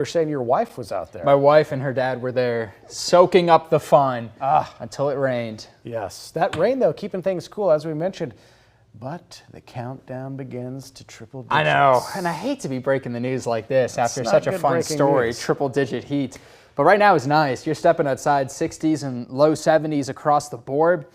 You're saying your wife was out there. My wife and her dad were there soaking up the fun until it rained. Yes, that rain though, keeping things cool as we mentioned, but the countdown begins to triple digits. I know, and I hate to be breaking the news like this after such a fun story, triple digit heat. But right now is nice. You're stepping outside, 60s and low 70s across the board.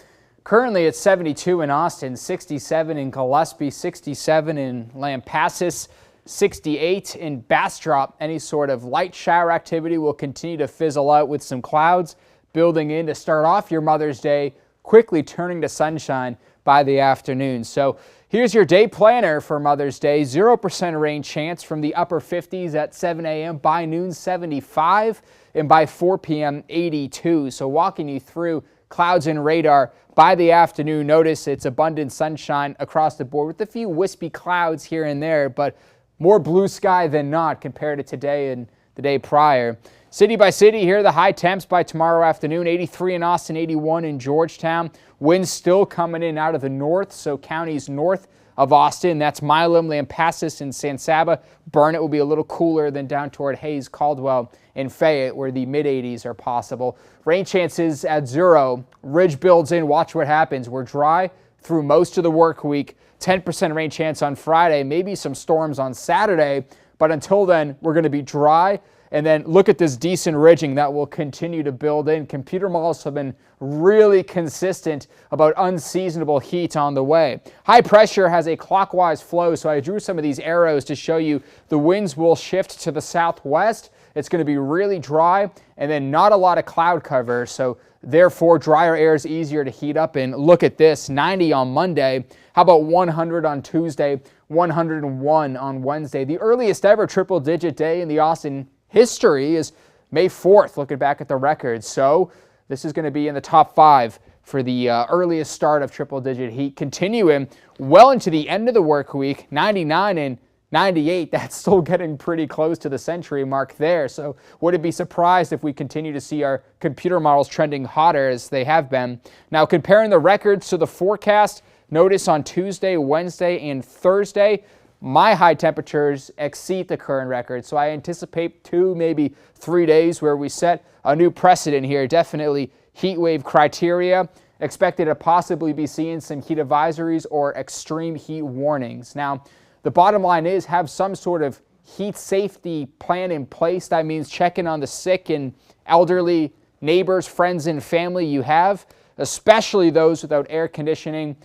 Currently it's 72 in Austin, 67 in Gillespie, 67 in Lampasas, 68 in Bastrop. Any sort of light shower activity will continue to fizzle out with some clouds building in to start off your Mother's Day, quickly turning to sunshine by the afternoon. So here's your day planner for Mother's Day. 0% rain chance from the upper 50s at 7 a.m. By noon, 75, and by 4 p.m., 82. So walking you through clouds and radar by the afternoon. Notice it's abundant sunshine across the board with a few wispy clouds here and there, but more blue sky than not compared to today and the day prior. City by city, here are the high temps by tomorrow afternoon. 83 in Austin, 81 in Georgetown. Winds still coming in out of the north, so counties north of Austin. That's Milam, Lampasas, and San Saba. Burnet will be a little cooler than down toward Hayes, Caldwell, and Fayette, where the mid-80s are possible. Rain chances at 0. Ridge builds in. Watch what happens. We're dry through most of the work week. 10% rain chance on Friday, maybe some storms on Saturday, but until then, we're going to be dry. And then look at this decent ridging that will continue to build in. Computer models have been really consistent about unseasonable heat on the way. High pressure has a clockwise flow, so I drew some of these arrows to show you the winds will shift to the southwest. It's going to be really dry and then not a lot of cloud cover, so therefore drier air is easier to heat up in. Look at this, 90 on Monday. How about 100 on Tuesday, 101 on Wednesday? The earliest ever triple-digit day in the Austin history is May 4th, looking back at the records. So this is going to be in the top 5 for the earliest start of triple-digit heat. Continuing well into the end of the work week, 99 and 98, that's still getting pretty close to the century mark there. So wouldn't be surprised if we continue to see our computer models trending hotter as they have been. Now comparing the records to the forecast, notice on Tuesday, Wednesday, and Thursday, my high temperatures exceed the current record. So I anticipate 2, maybe 3 days where we set a new precedent here. Definitely heat wave criteria. Expected to possibly be seeing some heat advisories or extreme heat warnings. Now, the bottom line is have some sort of heat safety plan in place. That means checking on the sick and elderly neighbors, friends, and family you have, especially those without air conditioning.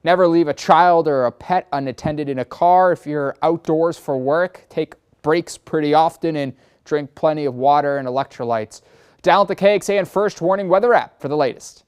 Never leave a child or a pet unattended in a car. If you're outdoors for work, take breaks pretty often and drink plenty of water and electrolytes. Down at the KXAN First Warning Weather app for the latest.